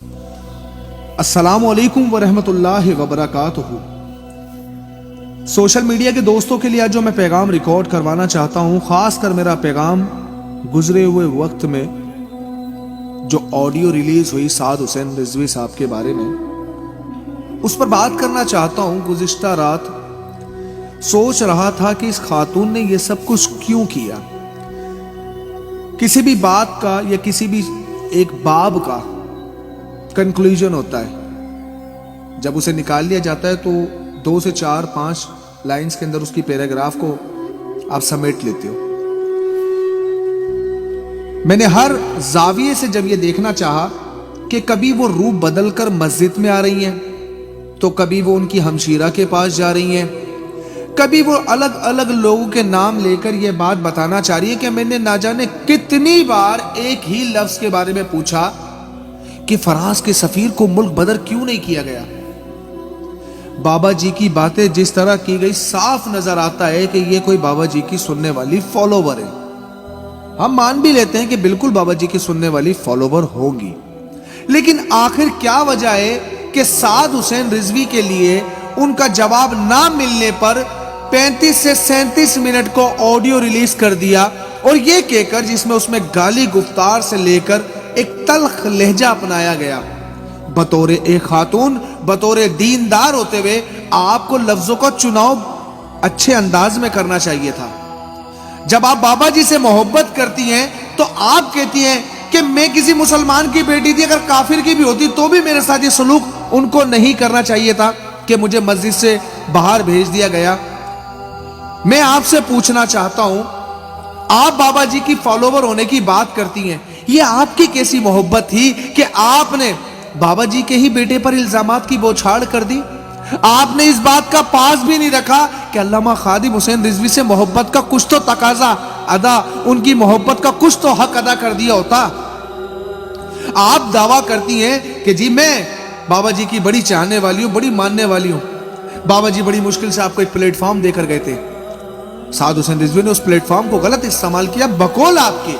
अस्सलाम वालेकुम वरहमतुल्लाहि वबरकातुहू। सोशल मीडिया के दोस्तों के लिए आज जो मैं पैगाम रिकॉर्ड करवाना चाहता हूं, खासकर मेरा पैगाम गुजरे हुए वक्त में जो ऑडियो रिलीज हुई साद हुसैन रिजवी साहब के बारे में, उस पर बात करना चाहता हूं। गुज़िश्ता रात सोच रहा था कि इस खातून ने ये सब कुछ क्यों किया। किसी भी बात का या किसी भी एक बाब का कंक्लूजन होता है, जब उसे निकाल लिया जाता है तो 2 से 4 5 लाइंस के अंदर उसकी पैराग्राफ को आप समेट लेते हो। मैंने हर जाविये से जब ये देखना चाहा कि कभी वो रूप बदलकर मस्जिद में आ रही हैं, तो कभी वो उनकी हमशीरा के पास जा रही हैं, कभी वो अलग अलग लोगों के नाम लेकर ये बात बताना चाह रही है कि मैंने ना जाने कितनी बार एक ही लफ्ज के बारे में पूछा कि फराज के सफीर को मुल्क बदर क्यों नहीं किया गया। बाबा जी की बातें जिस तरह की गई, साफ नजर आता है कि ये कोई बाबा जी की सुनने वाली फॉलोवर है। हम मान भी लेते हैं कि बिल्कुल बाबा जी की सुनने वाली फॉलोवर होगी, लेकिन आखिर क्या वजह है कि साद हुसैन रिजवी के लिए उनका जवाब ना मिलने पर 35 से 37 मिनट को ऑडियो रिलीज कर दिया, और ये कहकर जिसमें उसमें गाली गुफ्तार से लेकर एक तल्ख लहजा अपनाया गया। बतौर एक खातून, बतौर दीनदार होते हुए आपको लफ्जों का चुनाव अच्छे अंदाज में करना चाहिए था। जब आप बाबा जी से मोहब्बत करती हैं तो आप कहती हैं कि मैं किसी मुसलमान की बेटी थी, अगर काफिर की भी होती तो भी मेरे साथ ये सलूक उनको नहीं करना चाहिए था कि मुझे मस्जिद से बाहर भेज दिया गया। मैं आपसे पूछना चाहता हूं, आप बाबा जी की फॉलोवर होने की बात करती हैं, ये आपकी कैसी मोहब्बत थी कि आपने बाबा जी के ही बेटे पर इल्जामात की बौछार कर दी। आपने इस बात का पास भी नहीं रखा कि अल्लामा खादिम हुसैन रिजवी से मोहब्बत का कुछ तो तकाजा अदा, उनकी मोहब्बत का कुछ तो हक अदा कर दिया होता। आप दावा करती हैं कि जी मैं बाबा जी की बड़ी चाहने वाली हूं, बड़ी मानने वाली हूं। बाबा जी बड़ी मुश्किल से आपको एक प्लेटफॉर्म देकर गए थे, साद हुसैन रिजवी ने उस प्लेटफॉर्म को गलत इस्तेमाल किया बकौल आपके।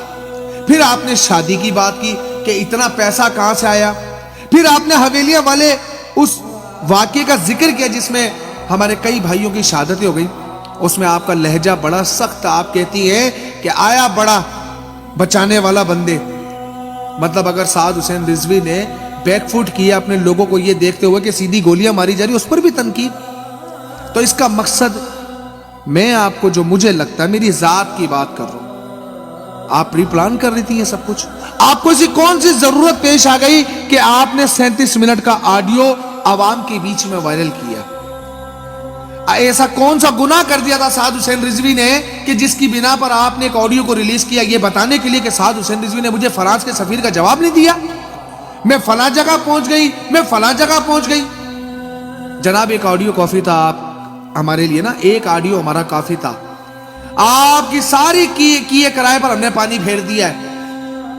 फिर आपने शादी की बात की कि इतना पैसा कहां से आया। फिर आपने हवेलिया वाले उस वाकये का जिक्र किया जिसमें हमारे कई भाइयों की शहादतें हो गई। उसमें आपका लहजा बड़ा सख्त, आप कहती हैं कि आया बड़ा बचाने वाला बंदे। मतलब अगर साद हुसैन रिजवी ने बैकफुट किया अपने लोगों को ये देखते हुए कि सीधी गोलियां मारी जा रही, उस पर भी तनकीद। तो इसका मकसद, मैं आपको जो मुझे लगता है, मेरी जात की बात कर रहा हूं, आप प्री प्लान कर रही थी ये सब कुछ। आपको ऐसी कौन सी जरूरत पेश आ गई कि आपने 37 मिनट का ऑडियो आवाम के बीच में वायरल किया। ऐसा कौन सा गुनाह कर दिया था साद हुसैन रिजवी ने कि जिसकी बिना पर आपने एक ऑडियो को रिलीज किया, ये बताने के लिए कि साद हुसैन रिजवी ने मुझे फराज के सफीर का जवाब नहीं दिया, मैं फला जगह पहुंच गई, मैं फला जगह पहुंच गई। जनाब एक ऑडियो काफी था आप हमारे लिए ना, एक ऑडियो हमारा काफी था। आपकी सारी किए किराए पर हमने पानी फेर दिया है।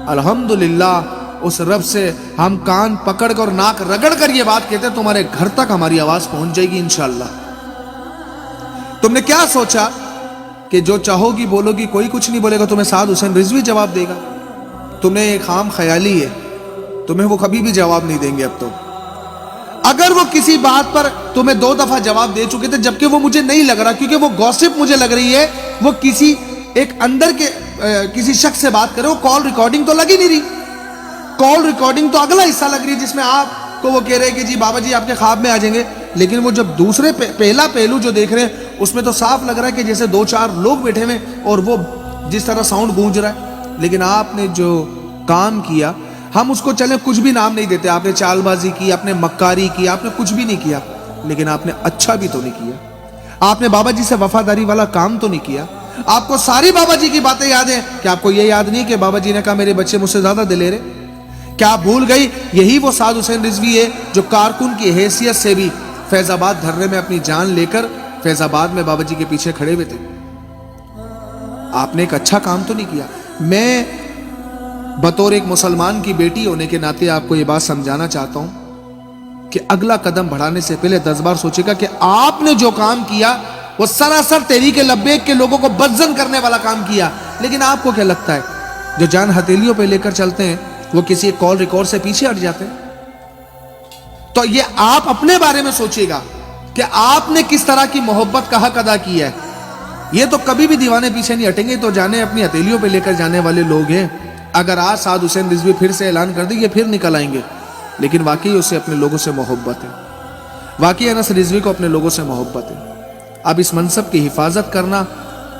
अल्हम्दुलिल्लाह उस रब से हम कान पकड़ कर नाक रगड़ कर ये बात कहते हैं, तुम्हारे घर तक हमारी आवाज पहुंच जाएगी इंशाअल्लाह। तुमने क्या सोचा कि जो चाहोगी बोलोगी, कोई कुछ नहीं बोलेगा, तुम्हें साद हुसैन रिजवी जवाब देगा। तुम्हें एक खाम ख्याली है, तुम्हें वो कभी भी जवाब नहीं देंगे। अब तो अगर वो किसी बात पर तुम्हें 2 दफा जवाब दे चुके थे, जबकि वो मुझे नहीं लग रहा, क्योंकि वो गॉसिप मुझे लग रही है, वो किसी एक अंदर के किसी शख्स से बात करे। वो कॉल रिकॉर्डिंग तो लगी नहीं रही, कॉल रिकॉर्डिंग तो अगला हिस्सा लग रही है जिसमें आपको वो कह रहे हैं कि जी बाबा जी आपके ख्वाब में आ जाएंगे। लेकिन वो जब दूसरे पहला पहलू जो देख रहे हैं, उसमें तो साफ लग रहा है कि जैसे 2-4 लोग बैठे हुए और वो जिस तरह साउंड गूंज रहा है। लेकिन आपने जो काम किया, हम उसको चले कुछ भी नाम नहीं देते, आपने चालबाजी की, आपने मक्कारी की, आपने कुछ भी नहीं किया, लेकिन आपने अच्छा भी तो नहीं किया। आपने बाबा जी से वफादारी वाला काम तो नहीं किया। आपको सारी बाबा जी की बातें याद हैं, कि आपको ये याद नहीं कि बाबा जी ने कहा मेरे बच्चे मुझसे ज्यादा दिलेर है? क्या आप भूल गई यही वो साद हुसैन रिजवी है जो कारकुन की हैसियत से भी फैजाबाद धरने में अपनी जान लेकर फैजाबाद में बाबा जी के पीछे खड़े हुए थे? आपने एक अच्छा काम तो नहीं किया। मैं बतौर एक मुसलमान की बेटी होने के नाते आपको यह बात समझाना चाहता हूं कि अगला कदम बढ़ाने से पहले 10 बार सोचेगा कि आपने जो काम किया वो सरासर तहरीक लब्बैक के लोगों को बदजन करने वाला काम किया। लेकिन आपको क्या लगता है, जो जान हथेलियों पे लेकर चलते हैं वो किसी एक कॉल रिकॉर्ड से पीछे हट जाते हैं? تو یہ آپ اپنے بارے میں سوچیے گا کہ آپ نے کس طرح کی محبت کا حق ادا کیا ہے. یہ تو کبھی بھی دیوانے پیچھے نہیں ہٹیں گے, تو جانے اپنی ہتھیلیوں پہ لے کر جانے والے لوگ ہیں. اگر آج سعد حسین رضوی پھر سے اعلان کر دیں یہ پھر نکل آئیں گے, لیکن واقعی اسے اپنے لوگوں سے محبت ہے, واقعی انس رضوی کو اپنے لوگوں سے محبت ہے. اب اس منصب کی حفاظت کرنا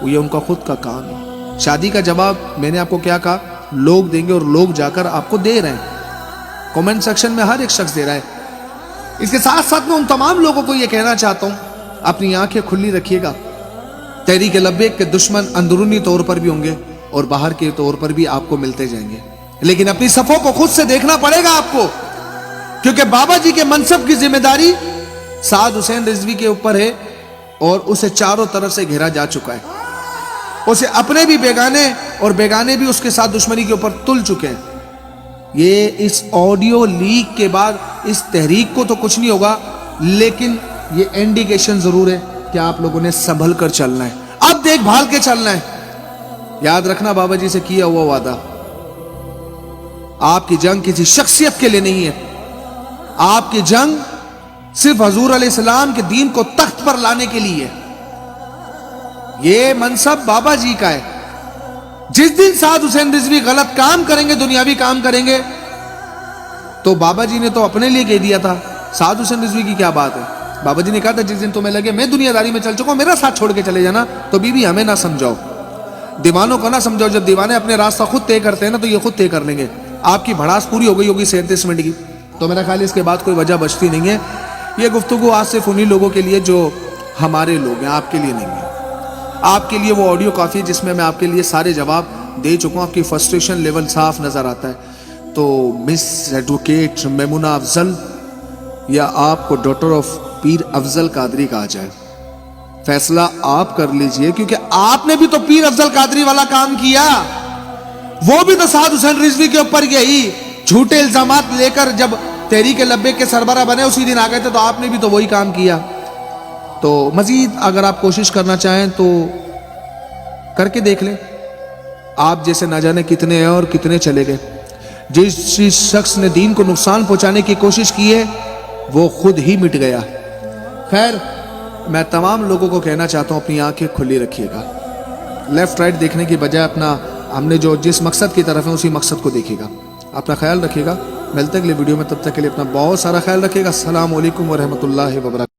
یہ ان کا خود کا کام ہے. شادی کا جواب میں نے آپ کو کیا کہا, لوگ دیں گے, اور لوگ جا کر آپ کو دے رہے ہیں. کمنٹ سیکشن میں ہر ایک شخص دے رہا ہے. اس کے ساتھ ساتھ میں ان تمام لوگوں کو یہ کہنا چاہتا ہوں, اپنی آنکھیں کھلی رکھیے گا. تحریک لبیک کے دشمن اندرونی طور پر بھی ہوں گے اور باہر کے طور پر بھی آپ کو ملتے جائیں گے, لیکن اپنی صفوں کو خود سے دیکھنا پڑے گا آپ کو, کیونکہ بابا جی کے منصب کی ذمہ داری سعد حسین رضوی کے اوپر ہے, اور اسے چاروں طرف سے گھیرا جا چکا ہے. اسے اپنے بھی بیگانے اور بیگانے بھی اس کے ساتھ دشمنی کے اوپر تل چکے ہیں. یہ اس آڈیو لیک کے بعد اس تحریک کو تو کچھ نہیں ہوگا, لیکن یہ انڈیکیشن ضرور ہے کہ آپ لوگوں نے سنبھل کر چلنا ہے, اب دیکھ بھال کے چلنا ہے. یاد رکھنا بابا جی سے کیا ہوا وعدہ, آپ کی جنگ کسی شخصیت کے لیے نہیں ہے, آپ کی جنگ صرف حضور علیہ السلام کے دین کو تخت پر لانے کے لیے. یہ منصب بابا جی کا ہے. جس دن سعد حسین رضوی غلط کام کریں گے, دنیاوی کام کریں گے, تو بابا جی نے تو اپنے لیے کہہ دیا تھا, سعد حسین رضوی کی کیا بات ہے. بابا جی نے کہا تھا جس دن تمہیں لگے میں دنیا داری میں چل چکا ہوں, میرا ساتھ چھوڑ کے چلے جانا, تو بیوی ہمیں نہ سمجھاؤ, دیوانوں کو نہ سمجھاؤ. جب دیوانے اپنے راستہ خود طے کرتے ہیں نا, تو یہ خود طے کر لیں گے. آپ کی بھڑاس پوری ہو گئی ہوگی 37 منٹ کی, تو میرا خیال اس کے بعد کوئی وجہ بچتی نہیں ہے. یہ گفتگو آج صرف انہی لوگوں کے لیے جو ہمارے لوگ ہیں, آپ کے لیے نہیں ہے. آپ کے لیے وہ آڈیو کافی ہے جس میں آپ کے لیے سارے جواب دے چکا ہوں. آپ کی فرسٹریشن لیول صاف نظر آتا ہے. تو مس ایڈوکیٹ میمونہ افضل, یا آپ کو ڈاکٹر آف پیر افضل قادری کہا جائے, فیصلہ آپ کر لیجئے, کیونکہ آپ نے بھی تو پیر افضل قادری والا کام کیا. وہ بھی تو سعد حسین رضوی کے اوپر یہی جھوٹے الزامات لے کر جب تحریک لبیک کے سربراہ بنے اسی دن آ گئے تھے, تو آپ نے بھی تو وہی کام کیا. تو مزید اگر آپ کوشش کرنا چاہیں تو کر کے دیکھ لیں. آپ جیسے نہ جانے کتنے ہیں اور کتنے چلے گئے. جس شخص نے دین کو نقصان پہنچانے کی کوشش کی ہے وہ خود ہی مٹ گیا. خیر, میں تمام لوگوں کو کہنا چاہتا ہوں اپنی آنکھیں کھلی رکھیے گا. لیفٹ رائٹ دیکھنے کی بجائے اپنا ہم نے جو جس مقصد کی طرف ہے اسی مقصد کو دیکھیے گا. اپنا خیال رکھیے گا. ملتے اگلے ویڈیو میں, تب تک کے لیے اپنا بہت سارا خیال رکھیے گا. السلام علیکم ورحمۃ اللہ وبرکاتہ.